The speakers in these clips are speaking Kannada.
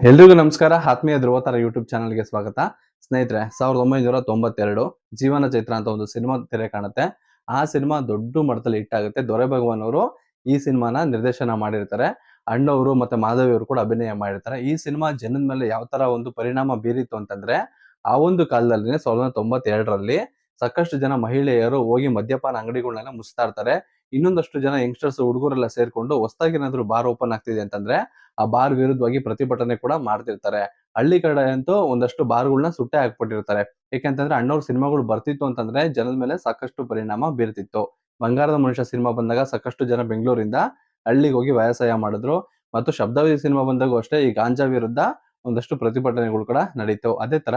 ಎಲ್ರಿಗೂ ನಮಸ್ಕಾರ. ಆತ್ಮೀಯ ಧ್ರುವತಾರ ಯೂಟ್ಯೂಬ್ ಚಾನಲ್ಗೆ ಸ್ವಾಗತ. ಸ್ನೇಹಿತರೆ, 1992 ಜೀವನ ಚೈತ್ರ ಅಂತ ಒಂದು ಸಿನಿಮಾ ತೆರೆ ಕಾಣುತ್ತೆ. ಆ ಸಿನಿಮಾ ದೊಡ್ಡ ಮಟ್ಟದಲ್ಲಿ ಹಿಟ್ ಆಗುತ್ತೆ. ದೊರೆ ಭಗವಾನ್ ಅವರು ಈ ಸಿನಿಮಾನ ನಿರ್ದೇಶನ ಮಾಡಿರ್ತಾರೆ. ಅಣ್ಣವರು ಮತ್ತೆ ಮಾಧವಿ ಅವರು ಕೂಡ ಅಭಿನಯ ಮಾಡಿರ್ತಾರೆ. ಈ ಸಿನಿಮಾ ಜನದ ಮೇಲೆ ಯಾವ ತರ ಒಂದು ಪರಿಣಾಮ ಬೀರಿತ್ತು ಅಂತಂದ್ರೆ, ಆ ಒಂದು ಕಾಲದಲ್ಲಿ 1992ರಲ್ಲಿ ಸಾಕಷ್ಟು ಜನ ಮಹಿಳೆಯರು ಹೋಗಿ ಮದ್ಯಪಾನ ಅಂಗಡಿಗಳನ್ನೆಲ್ಲ ಮುಚ್ತಾ ಇರ್ತಾರೆ. ಇನ್ನೊಂದಷ್ಟು ಜನ ಯಂಗ್ಸ್ಟರ್ಸ್ ಹುಡುಗರೆಲ್ಲ ಸೇರ್ಕೊಂಡು ಹೊಸದಾಗಿ ಏನಾದ್ರು ಬಾರ್ ಓಪನ್ ಆಗ್ತಿದೆ ಅಂತಂದ್ರೆ ಆ ಬಾರ್ ವಿರುದ್ಧವಾಗಿ ಪ್ರತಿಭಟನೆ ಕೂಡ ಮಾಡ್ತಿರ್ತಾರೆ. ಹಳ್ಳಿ ಕಡೆ ಅಂತೂ ಒಂದಷ್ಟು ಬಾರ್‌ಗಳನ್ನ ಸುಟ್ಟೇ ಹಾಕ್ಬಿಟ್ಟಿರ್ತಾರೆ. ಯಾಕೆಂತಂದ್ರೆ ಅಣ್ಣವ್ರ ಸಿನಿಮಾಗಳು ಬರ್ತಿತ್ತು ಅಂತಂದ್ರೆ ಜನದ ಮೇಲೆ ಸಾಕಷ್ಟು ಪರಿಣಾಮ ಬೀರ್ತಿತ್ತು. ಬಂಗಾರದ ಮನುಷ್ಯ ಸಿನಿಮಾ ಬಂದಾಗ ಸಾಕಷ್ಟು ಜನ ಬೆಂಗಳೂರಿಂದ ಹಳ್ಳಿಗೆ ಹೋಗಿ ವ್ಯವಸಾಯ ಮಾಡಿದ್ರು. ಮತ್ತು ಶಬ್ದವೇದಿ ಸಿನಿಮಾ ಬಂದಾಗೂ ಅಷ್ಟೇ ಈ ಗಾಂಜಾ ವಿರುದ್ಧ ಒಂದಷ್ಟು ಪ್ರತಿಭಟನೆಗಳು ಕೂಡ ನಡೀತು. ಅದೇ ತರ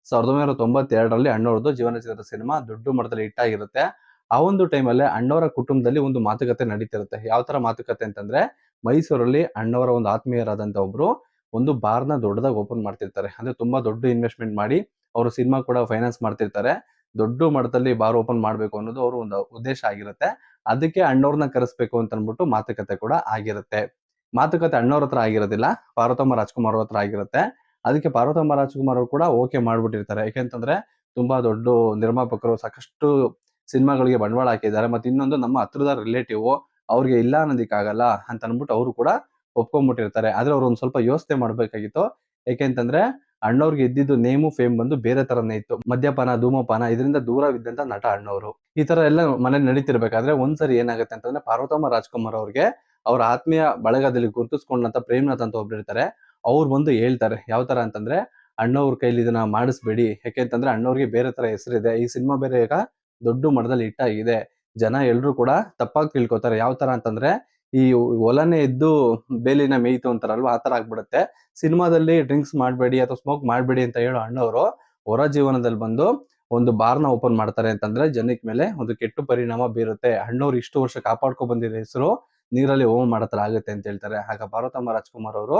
1992ರಲ್ಲಿ ಅಣ್ಣವ್ರದ್ದು ಜೀವನ ಚರಿತ್ರೆ ಸಿನಿಮಾ ದೊಡ್ಡ ಮಟ್ಟದಲ್ಲಿ ಹಿಟ್ ಆಗಿರುತ್ತೆ. ಆ ಒಂದು ಟೈಮಲ್ಲೇ ಅಣ್ಣವರ ಕುಟುಂಬದಲ್ಲಿ ಒಂದು ಮಾತುಕತೆ ನಡೀತಿರುತ್ತೆ. ಯಾವ ತರ ಮಾತುಕತೆ ಅಂತಂದ್ರೆ, ಮೈಸೂರಲ್ಲಿ ಅಣ್ಣವರ ಒಂದು ಆತ್ಮೀಯರಾದಂತ ಒಬ್ರು ಒಂದು ಬಾರ್‌ನ ದೊಡ್ಡದಾಗಿ ಓಪನ್ ಮಾಡ್ತಿರ್ತಾರೆ. ಅಂದ್ರೆ ತುಂಬಾ ದೊಡ್ಡ ಇನ್ವೆಸ್ಟ್‌ಮೆಂಟ್ ಮಾಡಿ ಅವರು ಸಿನಿಮಾ ಕೂಡ ಫೈನಾನ್ಸ್ ಮಾಡ್ತಿರ್ತಾರೆ. ದೊಡ್ಡ ಮಟ್ಟದಲ್ಲಿ ಬಾರ್ ಓಪನ್ ಮಾಡ್ಬೇಕು ಅನ್ನೋದು ಅವ್ರ ಒಂದು ಉದ್ದೇಶ ಆಗಿರುತ್ತೆ. ಅದಕ್ಕೆ ಅಣ್ಣವ್ರನ್ನ ಕರೆಸ್ಬೇಕು ಅಂತ ಅನ್ಬಿಟ್ಟು ಮಾತುಕತೆ ಕೂಡ ಆಗಿರುತ್ತೆ. ಮಾತುಕತೆ ಅಣ್ಣವ್ರ ಹತ್ರ ಆಗಿರೋದಿಲ್ಲ, ಪಾರ್ವತಮ್ಮ ರಾಜ್‌ಕುಮಾರ್ ಅವ್ರ ಹತ್ರ ಆಗಿರುತ್ತೆ. ಅದಕ್ಕೆ ಪಾರ್ವತಮ್ಮ ರಾಜ್‌ಕುಮಾರ್ ಅವರು ಕೂಡ ಓಕೆ ಮಾಡ್ಬಿಟ್ಟಿರ್ತಾರೆ. ಯಾಕೆಂತಂದ್ರೆ ತುಂಬಾ ದೊಡ್ಡ ನಿರ್ಮಾಪಕರು, ಸಾಕಷ್ಟು ಸಿನಿಮಾಗಳಿಗೆ ಬಂಡವಾಳ ಹಾಕಿದ್ದಾರೆ. ಮತ್ತೆ ಇನ್ನೊಂದು ನಮ್ಮ ಹತ್ರದ ರಿಲೇಟಿವ್, ಅವ್ರಿಗೆ ಇಲ್ಲ ಅನ್ನೋದಕ್ಕಾಗಲ್ಲ ಅಂತ ಅನ್ಬಿಟ್ಟು ಅವರು ಕೂಡ ಒಪ್ಕೊಂಡ್ಬಿಟ್ಟಿರ್ತಾರೆ. ಆದ್ರೆ ಅವ್ರು ಒಂದ್ ಸ್ವಲ್ಪ ಯೋಚನೆ ಮಾಡ್ಬೇಕಾಗಿತ್ತು. ಯಾಕೆಂತಂದ್ರೆ ಅಣ್ಣವ್ರಿಗೆ ಇದ್ದಿದ್ದು ನೇಮು ಫೇಮ್ ಬಂದು ಬೇರೆ ತರನೇ ಇತ್ತು. ಮದ್ಯಪಾನ, ಧೂಮಪಾನ ಇದರಿಂದ ದೂರವಿದ್ದಂತ ನಟ ಅಣ್ಣವ್ರು. ಈ ತರ ಎಲ್ಲ ಮನೇಲಿ ನಡೀತಿರ್ಬೇಕಾದ್ರೆ ಒಂದ್ಸರಿ ಏನಾಗುತ್ತೆ ಅಂತಂದ್ರೆ, ಪಾರ್ವತಮ್ಮ ರಾಜ್‌ಕುಮಾರ್ ಅವ್ರಿಗೆ ಅವ್ರ ಆತ್ಮೀಯ ಬಳಗದಲ್ಲಿ ಗುರುತಿಸ್ಕೊಂಡಂತ ಪ್ರೇಮ್‌ನಾಥ್ ಅಂತ ಒಬ್ರು ಇರ್ತಾರೆ. ಅವ್ರು ಬಂದು ಹೇಳ್ತಾರೆ. ಯಾವ ತರ ಅಂತಂದ್ರೆ, ಅಣ್ಣವ್ರ ಕೈಲಿ ಇದನ್ನ ಮಾಡಿಸ್ಬೇಡಿ. ಯಾಕೆಂತಂದ್ರೆ ಅಣ್ಣವ್ರಿಗೆ ಬೇರೆ ತರ ಹೆಸರಿದೆ. ಈ ಸಿನಿಮಾ ಬೇರೆ ಈಗ ದೊಡ್ಡ ಮಟ್ಟದಲ್ಲಿ ಹಿಟ್ ಆಗಿದೆ. ಜನ ಎಲ್ರು ಕೂಡ ತಪ್ಪಾಗಿ ತಿಳ್ಕೊತಾರೆ. ಯಾವ ತರ ಅಂತಂದ್ರೆ, ಈ ಹೊಲನೇ ಇದ್ದು ಬೇಲಿನ ಮೇಯ್ತು ಅಂತಾರಲ್ವಾ, ಆ ತರ ಆಗ್ಬಿಡುತ್ತೆ. ಸಿನಿಮಾದಲ್ಲಿ ಡ್ರಿಂಕ್ಸ್ ಮಾಡ್ಬೇಡಿ ಅಥವಾ ಸ್ಮೋಕ್ ಮಾಡ್ಬೇಡಿ ಅಂತ ಹೇಳೋ ಅಣ್ಣವ್ರು ಹೊರ ಜೀವನದಲ್ಲಿ ಬಂದು ಒಂದು ಬಾರ್‌ನ ಓಪನ್ ಮಾಡ್ತಾರೆ ಅಂತಂದ್ರೆ ಜನಕ್ಕೆ ಮೇಲೆ ಒಂದು ಕೆಟ್ಟ ಪರಿಣಾಮ ಬೀರುತ್ತೆ. ಅಣ್ಣವ್ರು ಇಷ್ಟು ವರ್ಷ ಕಾಪಾಡ್ಕೊಂಡ್ ಬಂದಿರೋ ಹೆಸರು ನೀರಲ್ಲಿ ಹೋಮ ಮಾಡೋ ತರ ಆಗುತ್ತೆ ಅಂತ ಹೇಳ್ತಾರೆ. ಆಗ ಪಾರ್ವತಮ್ಮ ರಾಜ್‌ಕುಮಾರ್ ಅವರು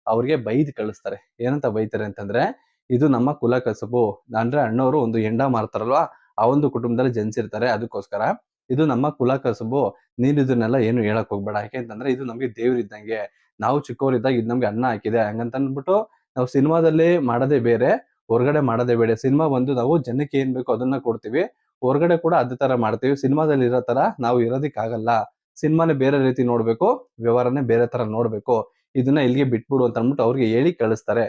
ಅವ್ರಿಗೆ ಬೈದ್ ಕಳಿಸ್ತಾರೆ. ಏನಂತ ಬೈತಾರೆ ಅಂತಂದ್ರೆ, ಇದು ನಮ್ಮ ಕುಲ ಕಸುಬು. ಅಂದ್ರೆ ಅಣ್ಣವ್ರು ಒಂದು ಹೆಂಡ ಮಾರ್ತಾರಲ್ವಾ, ಆ ಒಂದು ಕುಟುಂಬದಲ್ಲಿ ಜನಿಸಿರ್ತಾರೆ. ಅದಕ್ಕೋಸ್ಕರ ಇದು ನಮ್ಮ ಕುಲ ಕಸುಬು. ನೀನ್ ಇದನ್ನೆಲ್ಲ ಏನು ಹೇಳಕ್ ಹೋಗ್ಬೇಡ. ಯಾಕೆಂತಂದ್ರೆ ಇದು ನಮ್ಗೆ ದೇವ್ರಿದ್ದಂಗೆ. ನಾವು ಚಿಕ್ಕವರಿದ್ದಾಗ ಇದು ನಮ್ಗೆ ಅನ್ನ ಹಾಕಿದೆ. ಹಂಗಂತ ಅಂದ್ಬಿಟ್ಟು ನಾವು ಸಿನಿಮಾದಲ್ಲಿ ಮಾಡೋದೇ ಬೇರೆ, ಹೊರಗಡೆ ಮಾಡೋದೇ ಬೇರೆ. ಸಿನಿಮಾ ಬಂದು ನಾವು ಜನಕ್ಕೆ ಏನ್ ಬೇಕೋ ಅದನ್ನ ಕೊಡ್ತೀವಿ. ಹೊರಗಡೆ ಕೂಡ ಅದೇ ತರ ಮಾಡ್ತೀವಿ. ಸಿನಿಮಾದಲ್ಲಿ ಇರೋ ತರ ನಾವು ಇರೋದಿಕ್ಕಾಗಲ್ಲ. ಸಿನಿಮಾನೇ ಬೇರೆ ರೀತಿ ನೋಡ್ಬೇಕು, ವ್ಯವಹಾರನೇ ಬೇರೆ ತರ ನೋಡ್ಬೇಕು. ಇದನ್ನ ಇಲ್ಲಿಗೆ ಬಿಟ್ಬಿಡು ಅಂತ ಅಂದ್ಬಿಟ್ಟು ಅವ್ರಿಗೆ ಹೇಳಿ ಕಳಿಸ್ತಾರೆ.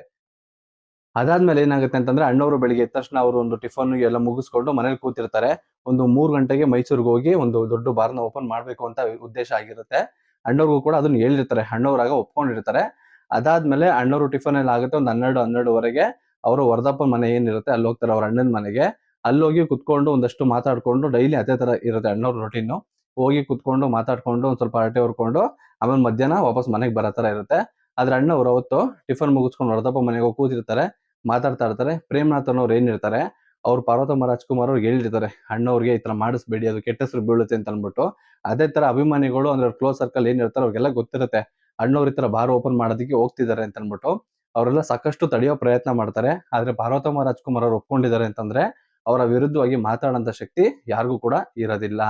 ಅದಾದ್ಮೇಲೆ ಏನಾಗುತ್ತೆ ಅಂತಂದ್ರೆ, ಅಣ್ಣವ್ರು ಬೆಳಿಗ್ಗೆ ಎದ್ದ ತಕ್ಷಣ ಅವರು ಒಂದು ಟಿಫನ್ ಎಲ್ಲ ಮುಗಿಸ್ಕೊಂಡು ಮನೇಲಿ ಕೂತಿರ್ತಾರೆ. ಒಂದು 3 ಗಂಟೆಗೆ ಮೈಸೂರಿಗೆ ಹೋಗಿ ಒಂದು ದೊಡ್ಡ ಬಾರ್‌ನ ಓಪನ್ ಮಾಡ್ಬೇಕು ಅಂತ ಉದ್ದೇಶ ಆಗಿರುತ್ತೆ. ಅಣ್ಣವ್ರಿಗೂ ಕೂಡ ಅದನ್ನ ಹೇಳಿರ್ತಾರೆ. ಅಣ್ಣವ್ರಾಗ ಒಪ್ಕೊಂಡಿರ್ತಾರೆ. ಅದಾದ್ಮೇಲೆ ಅಣ್ಣವ್ರು ಟಿಫನ್ ಎಲ್ಲ ಆಗುತ್ತೆ. ಒಂದು 12, 12:30ಗೆ ಅವರು ವರದಪ್ಪನ ಮನೆ ಏನಿರುತ್ತೆ ಅಲ್ಲಿ ಹೋಗ್ತಾರೆ, ಅವ್ರ ಅಣ್ಣನ ಮನೆಗೆ. ಅಲ್ಲೋಗಿ ಕುತ್ಕೊಂಡು ಒಂದಷ್ಟು ಮಾತಾಡ್ಕೊಂಡು ಡೈಲಿ ಅದೇ ತರ ಇರುತ್ತೆ ಅಣ್ಣವ್ರ ರೊಟೀನು. ಹೋಗಿ ಕುತ್ಕೊಂಡು ಮಾತಾಡ್ಕೊಂಡು ಒಂದ್ ಸ್ವಲ್ಪ ಹರಟೆ ಹೊಡ್ಕೊಂಡು ಆಮೇಲೆ ಮಧ್ಯಾಹ್ನ ವಾಪಸ್ ಮನೆಗೆ ಬರೋ ತರ ಇರುತ್ತೆ. ಆದ್ರೆ ಅಣ್ಣವ್ರು ಅವತ್ತು ಟಿಫನ್ ಮುಗಿಸ್ಕೊಂಡು ವರದಪ್ಪ ಮನೆಗೆ ಹೋಗಿ ಕೂತಿರ್ತಾರೆ. ಮಾತಾಡ್ತಾ ಇರ್ತಾರೆ. ಪ್ರೇಮ್‌ನಾಥ್ ಅನ್ನೋರು ಏನಿರ್ತಾರೆ, ಅವ್ರು ಪಾರ್ವತಮ್ಮ ರಾಜ್‌ಕುಮಾರ್ ಅವ್ರಿಗೆ ಹೇಳಿರ್ತಾರೆ. ಅಣ್ಣವ್ರಿಗೆ ಈ ತರ ಮಾಡಿಸ್ಬೇಡಿ, ಅದು ಕೆಟ್ಟ ಹೆಸರು ಬೀಳುತ್ತೆ ಅಂತ ಅಂದ್ಬಿಟ್ಟು. ಅದೇ ತರ ಅಭಿಮಾನಿಗಳು ಅಂದ್ರೆ ಕ್ಲೋಸ್ ಸರ್ಕಲ್ ಏನಿರ್ತಾರೆ ಅವ್ರಿಗೆಲ್ಲ ಗೊತ್ತಿರುತ್ತೆ. ಅಣ್ಣವ್ರು ಈ ತರ ಬಾರ್ ಓಪನ್ ಮಾಡೋದಕ್ಕೆ ಹೋಗ್ತಿದ್ದಾರೆ ಅಂತ ಅಂದ್ಬಿಟ್ಟು. ಅವರೆಲ್ಲ ಸಾಕಷ್ಟು ತಡೆಯೋ ಪ್ರಯತ್ನ ಮಾಡ್ತಾರೆ. ಆದ್ರೆ ಪಾರ್ವತಮ್ಮ ರಾಜ್‌ಕುಮಾರ್ ಅವ್ರು ಒಪ್ಕೊಂಡಿದ್ದಾರೆ ಅಂತಂದ್ರೆ, ಅವರ ವಿರುದ್ಧವಾಗಿ ಮಾತಾಡೋಂತ ಶಕ್ತಿ ಯಾರಿಗೂ ಕೂಡ ಇರೋದಿಲ್ಲ.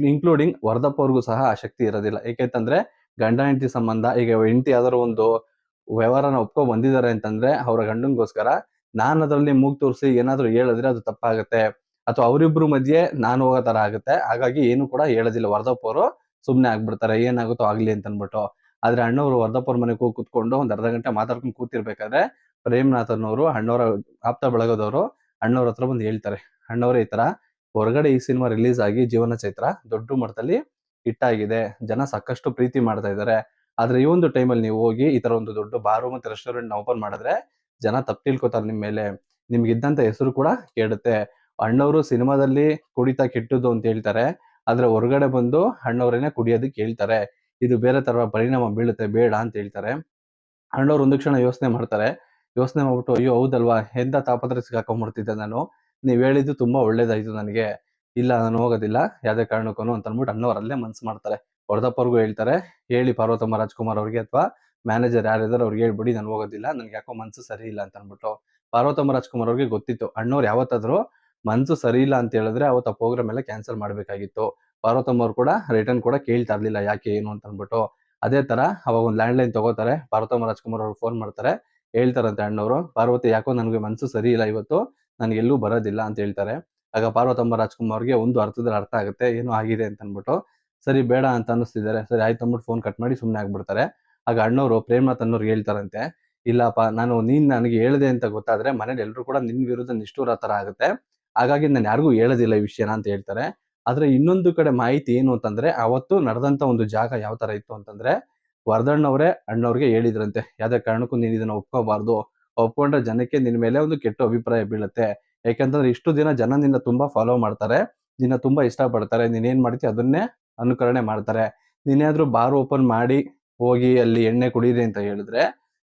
ಇನ್ಕ್ಲೂಡಿಂಗ್ ವರದಪ್ಪ ಅವ್ರಿಗೂ ಸಹ ಆ ಶಕ್ತಿ ಇರೋದಿಲ್ಲ. ಏಕೆಂತಂದ್ರೆ ಗಂಡ ಹೆಂಡತಿ ಸಂಬಂಧ. ಈಗ ಹೆಂಡತಿ ಯಾವ್ದಾದ್ರು ಒಂದು ವ್ಯವಹಾರನ ಒಪ್ಕೊಂಡ್ ಬಂದಿದ್ದಾರೆ ಅಂತಂದ್ರೆ ಅವ್ರ ಗಂಡಂಗೋಸ್ಕರ ನಾನ್ ಅದ್ರಲ್ಲಿ ಮೂಗ್ ತೂರ್ಸಿ ಏನಾದ್ರು ಹೇಳಿದ್ರೆ ಅದು ತಪ್ಪಾಗತ್ತೆ. ಅಥವಾ ಅವರಿಬ್ರು ಮಧ್ಯೆ ನಾನು ಹೋಗೋ ತರ ಆಗುತ್ತೆ. ಹಾಗಾಗಿ ಏನು ಕೂಡ ಹೇಳೋದಿಲ್ಲ. ವರದಪ್ಪ ಅವರು ಸುಮ್ನೆ ಆಗ್ಬಿಡ್ತಾರೆ. ಏನಾಗುತ್ತೋ ಆಗ್ಲಿ ಅಂತ ಅನ್ಬಿಟ್ಟು. ಆದ್ರೆ ಅಣ್ಣವ್ರು ವರದಪ್ಪ ಅವ್ರ ಮನೆಗೆ ಹೋಗಿ ಕುತ್ಕೊಂಡು ಒಂದ್ ಅರ್ಧ ಗಂಟೆ ಮಾತಾಡ್ಕೊಂಡು ಕೂತಿರ್ಬೇಕಾದ್ರೆ, ಪ್ರೇಮ್‌ನಾಥ್ ಅನ್ನೋರು ಅಣ್ಣವ್ರ ಆಪ್ತ ಬಳಗದವರು ಅಣ್ಣವ್ರ ಹತ್ರ ಬಂದು ಹೇಳ್ತಾರೆ. ಅಣ್ಣವ್ರೆ, ಈ ತರ ಹೊರಗಡೆ ಈ ಸಿನಿಮಾ ರಿಲೀಸ್ ಆಗಿ ಜೀವನ ಚೈತ್ರ ದೊಡ್ಡ ಮಟ್ಟದಲ್ಲಿ ಹಿಟ್ ಆಗಿದೆ. ಜನ ಸಾಕಷ್ಟು ಪ್ರೀತಿ ಮಾಡ್ತಾ ಇದ್ದಾರೆ. ಆದ್ರೆ ಈ ಒಂದು ಟೈಮಲ್ಲಿ ನೀವು ಹೋಗಿ ಈ ತರ ಒಂದು ದೊಡ್ಡ ಬಾರು ಮತ್ತೆ ರೆಸ್ಟೋರೆಂಟ್‌ನ ಓಪನ್ ಮಾಡಿದ್ರೆ ಜನ ತಪ್ಪು ತಿಳ್ಕೊತಾರೆ ನಿಮ್ ಮೇಲೆ. ನಿಮ್ಗಿದ್ದಂತ ಹೆಸರು ಕೂಡ ಕೆಡುತ್ತೆ. ಅಣ್ಣವ್ರು ಸಿನಿಮಾದಲ್ಲಿ ಕುಡಿತ ಕೆಟ್ಟದ್ದು ಅಂತ ಹೇಳ್ತಾರೆ. ಆದ್ರೆ ಹೊರಗಡೆ ಬಂದು ಅಣ್ಣವ್ರೇನೆ ಕುಡಿಯೋದಕ್ಕೆ ಹೇಳ್ತಾರೆ. ಇದು ಬೇರೆ ತರ ಪರಿಣಾಮ ಬೀಳುತ್ತೆ, ಬೇಡ ಅಂತ ಹೇಳ್ತಾರೆ. ಅಣ್ಣವ್ರು ಒಂದು ಕ್ಷಣ ಯೋಚನೆ ಮಾಡ್ತಾರೆ. ಯೋಚನೆ ಮಾಡ್ಬಿಟ್ಟು, ಅಯ್ಯೋ ಹೌದಲ್ವಾ! ಎಂಥ ತಾಪತ್ರಕ್ಕೆ ಸಿಕ್ಕಾಕೊಂಡ್ಬಿಡ್ತಿದ್ದೆ ನಾನು. ನೀವ್ ಹೇಳಿದ್ದು ತುಂಬಾ ಒಳ್ಳೇದಾಯ್ತು ನನಗೆ. ಇಲ್ಲ ನಾನು ಹೋಗೋದಿಲ್ಲ ಯಾವುದೇ ಕಾರಣಕ್ಕೂನು ಅಂತ ಅಂದ್ಬಿಟ್ಟು ಅಣ್ಣವ್ರು ಅಲ್ಲೇ ಮನ್ಸು ಮಾಡ್ತಾರೆ. ವರದಪ್ಪ ಅವ್ರಿಗೂ ಹೇಳ್ತಾರೆ, ಹೇಳಿ ಪಾರ್ವತಮ್ಮ ರಾಜ್‌ಕುಮಾರ್ ಅವ್ರಿಗೆ ಅಥವಾ ಮ್ಯಾನೇಜರ್ ಯಾರಿದಾರೋ ಅವ್ರಿಗೆ ಹೇಳ್ಬಿಡಿ ನಾನು ಹೋಗೋದಿಲ್ಲ. ನನ್ಗೆ ಯಾಕೋ ಮನ್ಸು ಸರಿ ಇಲ್ಲ ಅಂತ ಅಂದ್ಬಿಟ್ಟು. ಪಾರ್ವತಮ್ಮ ರಾಜ್‌ಕುಮಾರ್ ಅವ್ರಿಗೆ ಗೊತ್ತಿತ್ತು. ಅಣ್ಣವ್ರು ಯಾವತ್ತಾದ್ರೂ ಮನ್ಸು ಸರಿ ಇಲ್ಲ ಅಂತ ಹೇಳಿದ್ರೆ ಅವತ್ತು ಆ ಪ್ರೋಗ್ರಾಮ್ ಎಲ್ಲ ಕ್ಯಾನ್ಸಲ್ ಮಾಡ್ಬೇಕಾಗಿತ್ತು. ಪಾರ್ವತಮ್ಮ ಅವ್ರು ಕೂಡ ರಿಟರ್ನ್ ಕೂಡ ಕೇಳ್ತಾ ಇರ್ಲಿಲ್ಲ ಯಾಕೆ ಏನು ಅಂತ ಅಂದ್ಬಿಟ್ಟು. ಅದೇ ತರ ಅವಾಗ ಒಂದು ಲ್ಯಾಂಡ್‌ಲೈನ್ ತಗೋತಾರೆ. ಪಾರ್ವತಮ್ಮ ರಾಜ್‌ಕುಮಾರ್ ಅವ್ರಿಗೆ ಫೋನ್ ಮಾಡ್ತಾರೆ. ಹೇಳ್ತಾರಂತೆ ಅಣ್ಣವರು, ಪಾರ್ವತಿ ಯಾಕೋ ನನಗೆ ಮನಸ್ಸು ಸರಿ ಇಲ್ಲ ಇವತ್ತು, ನನಗೆಲ್ಲೂ ಬರೋದಿಲ್ಲ ಅಂತ ಹೇಳ್ತಾರೆ. ಆಗ ಪಾರ್ವತಮ್ಮ ರಾಜ್ಕುಮಾರ್‌ಗೆ ಒಂದು ಅರ್ಥದಲ್ಲಿ ಅರ್ಥ ಆಗುತ್ತೆ ಏನೋ ಆಗಿದೆ ಅಂತ ಅಂದ್ಬಿಟ್ಟು. ಸರಿ ಬೇಡ ಅಂತ ಅನ್ನಿಸ್ತಿದ್ದಾರೆ. ಸರಿ ಆಯ್ತು ಅಂದ್ಬಿಟ್ಟು ಫೋನ್ ಕಟ್ ಮಾಡಿ ಸುಮ್ಮನೆ ಆಗ್ಬಿಡ್ತಾರೆ. ಆಗ ಅಣ್ಣವರು ಪ್ರೇಮನಾಥ್ ಅನ್ನೋರ್ಗೆ ಹೇಳ್ತಾರಂತೆ, ಇಲ್ಲಪ್ಪ ನೀನ್ ನನಗೆ ಹೇಳ್ದೆ ಅಂತ ಗೊತ್ತಾದ್ರೆ ಮನೇಲಿ ಎಲ್ರು ಕೂಡ ನಿನ್ ವಿರುದ್ಧ ನಿಷ್ಠುರ ತರ ಆಗುತ್ತೆ. ಹಾಗಾಗಿ ನಾನು ಯಾರಿಗೂ ಹೇಳೋದಿಲ್ಲ ಈ ವಿಷಯನ ಅಂತ ಹೇಳ್ತಾರೆ. ಆದ್ರೆ ಇನ್ನೊಂದು ಕಡೆ ಮಾಹಿತಿ ಏನು ಅಂತಂದ್ರೆ ಅವತ್ತು ನಡೆದಂತ ಒಂದು ಜಾಗ ಯಾವ ತರ ಇತ್ತು ಅಂತಂದ್ರೆ ವರ್ಧನ್ ಅವರೇ ಅಣ್ಣವ್ರಿಗೆ ಹೇಳಿದ್ರಂತೆ, ಯಾವ್ದೇ ಕಾರಣಕ್ಕೂ ನೀನ್ ಇದನ್ನ ಒಪ್ಕೋಬಾರ್ದು, ಒಪ್ಕೊಂಡ್ರೆ ಜನಕ್ಕೆ ನಿನ್ ಮೇಲೆ ಒಂದು ಕೆಟ್ಟ ಅಭಿಪ್ರಾಯ ಬೀಳುತ್ತೆ. ಯಾಕಂತಂದ್ರೆ ಇಷ್ಟು ದಿನ ಜನ ನಿನ್ನ ತುಂಬಾ ಫಾಲೋ ಮಾಡ್ತಾರೆ, ನಿನ್ನ ತುಂಬಾ ಇಷ್ಟ ಪಡ್ತಾರೆ, ನೀನ್ ಏನ್ ಮಾಡ್ತೀಯ ಅದನ್ನೇ ಅನುಕರಣೆ ಮಾಡ್ತಾರೆ. ನೀನೇನಾದ್ರೂ ಬಾರ್ ಓಪನ್ ಮಾಡಿ ಹೋಗಿ ಅಲ್ಲಿ ಎಣ್ಣೆ ಕುಡೀರಿ ಅಂತ ಹೇಳಿದ್ರೆ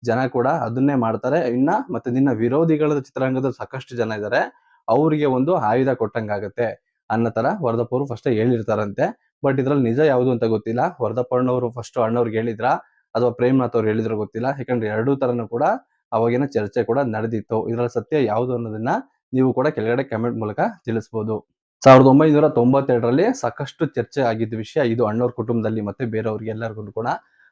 ಜನ ಕೂಡ ಅದನ್ನೇ ಮಾಡ್ತಾರೆ. ಮತ್ತೆ ನಿನ್ನ ವಿರೋಧಿಗಳ ಚಿತ್ರರಂಗದಲ್ಲಿ ಸಾಕಷ್ಟು ಜನ ಇದ್ದಾರೆ, ಅವರಿಗೆ ಒಂದು ಆಯುಧ ಕೊಟ್ಟಂಗಾಗತ್ತೆ ಅನ್ನೋ ತರ ವರ್ಧಪ್ಪ ಅವರು ಫಸ್ಟ್ ಹೇಳಿರ್ತಾರಂತೆ. ಬಟ್ ಇದ್ರಲ್ಲಿ ನಿಜ ಯಾವುದು ಅಂತ ಗೊತ್ತಿಲ್ಲ. ವರ್ಧಪ್ಪ ಅಣ್ಣವರು ಫಸ್ಟ್ ಅಣ್ಣವ್ರಿಗೆ ಹೇಳಿದ್ರ ಅಥವಾ ಪ್ರೇಮ್ನಾಥ್ ಅವ್ರು ಹೇಳಿದ್ರು ಗೊತ್ತಿಲ್ಲ. ಯಾಕಂದ್ರೆ ಎರಡೂ ತರನು ಕೂಡ ಅವಾಗಿನ ಚರ್ಚೆ ಕೂಡ ನಡೆದಿತ್ತು. ಇದ್ರಲ್ಲಿ ಸತ್ಯ ಯಾವುದು ಅನ್ನೋದನ್ನ ನೀವು ಕೂಡ ಕೆಳಗಡೆ ಕಮೆಂಟ್ ಮೂಲಕ ತಿಳಿಸಬಹುದು. 1992ರಲ್ಲಿ ಸಾಕಷ್ಟು ಚರ್ಚೆ ಆಗಿದ್ದ ವಿಷಯ ಇದು ಅಣ್ಣವ್ರ ಕುಟುಂಬದಲ್ಲಿ ಮತ್ತೆ ಬೇರೆಯವ್ರಿಗೆ ಎಲ್ಲರಿಗೂ ಕೂಡ.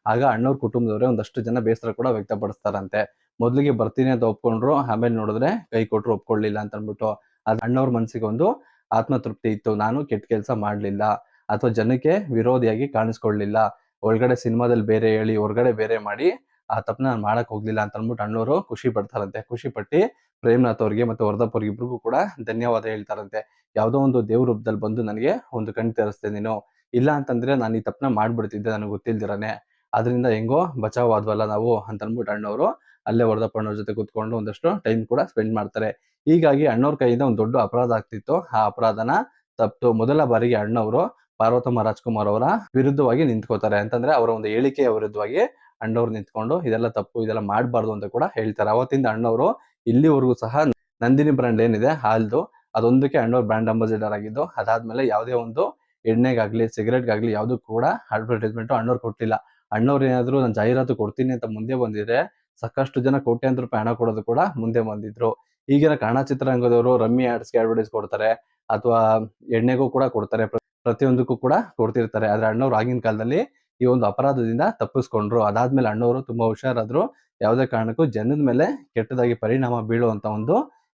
ಆಗ ಅಣ್ಣವ್ರ ಕುಟುಂಬದವರೇ ಒಂದಷ್ಟು ಜನ ಬೇಸರ ಕೂಡ ವ್ಯಕ್ತಪಡಿಸ್ತಾರಂತೆ. ಮೊದಲಿಗೆ ಬರ್ತೀನಿ ಅಂತ ಒಪ್ಕೊಂಡ್ರು, ಆಮೇಲೆ ನೋಡಿದ್ರೆ ಕೈ ಕೊಟ್ರು ಒಪ್ಕೊಳ್ಳಿಲ್ಲ ಅಂತ ಅಂದ್ಬಿಟ್ಟು. ಅದು ಅಣ್ಣವ್ರ ಮನಸ್ಸಿಗೆ ಒಂದು ಆತ್ಮತೃಪ್ತಿ ಇತ್ತು, ನಾನು ಕೆಟ್ಟ ಕೆಲಸ ಮಾಡ್ಲಿಲ್ಲ ಅಥವಾ ಜನಕ್ಕೆ ವಿರೋಧಿಯಾಗಿ ಕಾಣಿಸ್ಕೊಳ್ಳಿಲ್ಲ, ಒಳಗಡೆ ಸಿನಿಮಾದಲ್ಲಿ ಬೇರೆ ಹೇಳಿ ಹೊರಗಡೆ ಬೇರೆ ಮಾಡಿ ಆ ತಪ್ಪನ್ನ ನಾನು ಮಾಡಕ್ ಹೋಗ್ಲಿಲ್ಲ ಅಂತ ಅಂದ್ಬಿಟ್ಟು ಅಣ್ಣವರು ಖುಷಿ ಪಡ್ತಾರಂತೆ. ಖುಷಿ ಪಟ್ಟಿ ಪ್ರೇಮ್ನಾಥ್ ಅವ್ರಿಗೆ ಮತ್ತೆ ವರ್ಧಪ್ಪ ಅವ್ರಿಗೆ ಇಬ್ರಿಗೂ ಕೂಡ ಧನ್ಯವಾದ ಹೇಳ್ತಾರಂತೆ. ಯಾವ್ದೋ ಒಂದು ದೇವ್ರ ರೂಪದಲ್ಲಿ ಬಂದು ನನಗೆ ಒಂದು ಕಣ್ ತೆರೆಸ್ತೆ ನೀನು, ಇಲ್ಲ ಅಂತಂದ್ರೆ ನಾನು ಈ ತಪ್ಪನ್ನ ಮಾಡ್ಬಿಡ್ತಿದ್ದೆ ನನಗೆ ಗೊತ್ತಿಲ್ದಿರಾನೆ, ಅದರಿಂದ ಹೆಂಗೋ ಬಚಾವ್ ಆದ್ವಲ್ಲ ನಾವು ಅಂತ ಅಂದ್ಬಿಟ್ಟು ಅಣ್ಣವರು ಅಲ್ಲೇ ವರ್ಧಪ್ಪ ಅಣ್ಣವ್ರ ಜೊತೆ ಕೂತ್ಕೊಂಡು ಒಂದಷ್ಟು ಟೈಮ್ ಕೂಡ ಸ್ಪೆಂಡ್ ಮಾಡ್ತಾರೆ. ಹೀಗಾಗಿ ಅಣ್ಣವ್ರ ಕೈಯಿಂದ ಒಂದು ದೊಡ್ಡ ಅಪರಾಧ ಆಗ್ತಿತ್ತು. ಆ ಅಪರಾಧನ ತಪ್ಪು ಮೊದಲ ಬಾರಿಗೆ ಅಣ್ಣವರು ಪಾರ್ವತಮ್ಮ ರಾಜ್ಕುಮಾರ್ ಅವರ ವಿರುದ್ಧವಾಗಿ ನಿಂತ್ಕೋತಾರೆ. ಅಂತಂದ್ರೆ ಅವರ ಒಂದು ಹೇಳಿಕೆಯ ವಿರುದ್ಧವಾಗಿ ಅಣ್ಣವ್ರು ನಿಂತ್ಕೊಂಡು ಇದೆಲ್ಲ ತಪ್ಪು, ಇದೆಲ್ಲ ಮಾಡಬಾರ್ದು ಅಂತ ಕೂಡ ಹೇಳ್ತಾರೆ. ಅವತ್ತಿಂದ ಅಣ್ಣವರು ಇಲ್ಲಿವರೆಗೂ ಸಹ ನಂದಿನಿ ಬ್ರ್ಯಾಂಡ್ ಏನಿದೆ ಹಾಲ್ದು, ಅದೊಂದಕ್ಕೆ ಅಣ್ಣವ್ರು ಬ್ರ್ಯಾಂಡ್ ಅಂಬಾಸಿಡರ್ ಆಗಿದ್ದು. ಅದಾದ್ಮೇಲೆ ಯಾವುದೇ ಒಂದು ಎಣ್ಣೆಗಾಗ್ಲಿ ಸಿಗರೇಟ್ಗಾಗ್ಲಿ ಯಾವ್ದು ಕೂಡ ಅಡ್ವರ್ಟೈಸ್ಮೆಂಟ್ ಅಣ್ಣವ್ರು ಕೊಟ್ಟಿಲ್ಲ. ಅಣ್ಣವ್ರು ಏನಾದ್ರು ನಾನು ಜಾಹೀರಾತು ಕೊಡ್ತೀನಿ ಅಂತ ಮುಂದೆ ಬಂದಿದ್ರೆ ಸಾಕಷ್ಟು ಜನ ಕೋಟ್ಯಾಂತರ ರೂಪಾಯಿ ಹಣ ಕೊಡೋದು ಕೂಡ ಮುಂದೆ ಬಂದಿದ್ರು. ಈಗಿನ ಕನ್ನಡ ಚಿತ್ರರಂಗದವರು ರಮ್ಮಿ ಆಡ್ಸ್ಗೆ ಅಡ್ವರ್ಟೈಸ್ ಕೊಡ್ತಾರೆ ಅಥವಾ ಎಣ್ಣೆಗೂ ಕೂಡ ಕೊಡ್ತಾರೆ, ಪ್ರತಿಯೊಂದಕ್ಕೂ ಕೂಡ ಕೊಡ್ತಿರ್ತಾರೆ. ಆದ್ರೆ ಅಣ್ಣವ್ರು ಆಗಿನ ಕಾಲದಲ್ಲಿ ಈ ಒಂದು ಅಪರಾಧದಿಂದ ತಪ್ಪಿಸ್ಕೊಂಡ್ರು. ಅದಾದ್ಮೇಲೆ ಅಣ್ಣವರು ತುಂಬಾ ಹುಷಾರಾದ್ರು. ಯಾವುದೇ ಕಾರಣಕ್ಕೂ ಜನದ ಮೇಲೆ ಕೆಟ್ಟದಾಗಿ ಪರಿಣಾಮ ಬೀಳುವಂತ ಒಂದು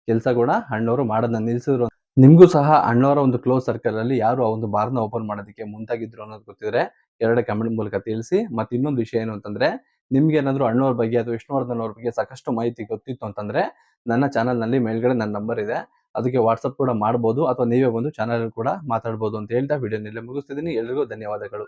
ಕೆಲಸ ಕೂಡ ಅಣ್ಣವರು ಮಾಡೋದನ್ನ ನಿಲ್ಸಿದ್ರು. ನಿಮ್ಗೂ ಸಹ ಅಣ್ಣವರ ಒಂದು ಕ್ಲೋಸ್ ಸರ್ಕಲ್ ಅಲ್ಲಿ ಯಾರು ಆ ಒಂದು ಬಾರ್ನ ಓಪನ್ ಮಾಡೋದಕ್ಕೆ ಮುಂದಾಗಿದ್ರು ಅನ್ನೋದು ಗೊತ್ತಿದ್ರೆ ಎರಡೇ ಕಮೆಂಟ್ ಮೂಲಕ ತಿಳಿಸಿ. ಮತ್ತೆ ಇನ್ನೊಂದು ವಿಷಯ ಏನು ಅಂತಂದ್ರೆ ನಿಮ್ಗೆ ಏನಾದ್ರು ಅಣ್ಣವ್ರ ಬಗ್ಗೆ ಅಥವಾ ವಿಷ್ಣುವರ್ಧನ್ ಅವ್ರ ಬಗ್ಗೆ ಸಾಕಷ್ಟು ಮಾಹಿತಿ ಗೊತ್ತಿತ್ತು ಅಂತಂದ್ರೆ ನನ್ನ ಚಾನಲ್ ನಲ್ಲಿ ಮೇಲ್ಗಡೆ ನನ್ನ ನಂಬರ್ ಇದೆ, ಅದಕ್ಕೆ ವಾಟ್ಸಪ್ ಕೂಡ ಮಾಡ್ಬೋದು ಅಥವಾ ನೀವೇ ಬಂದು ಚಾನಲ್ ಕೂಡ ಮಾತಾಡ್ಬೋದು ಅಂತ ಹೇಳ್ತಾ ವಿಡಿಯೋನೆಲ್ಲ ಮುಗಿಸ್ತಿದ್ದೀನಿ. ಎಲ್ರಿಗೂ ಧನ್ಯವಾದಗಳು.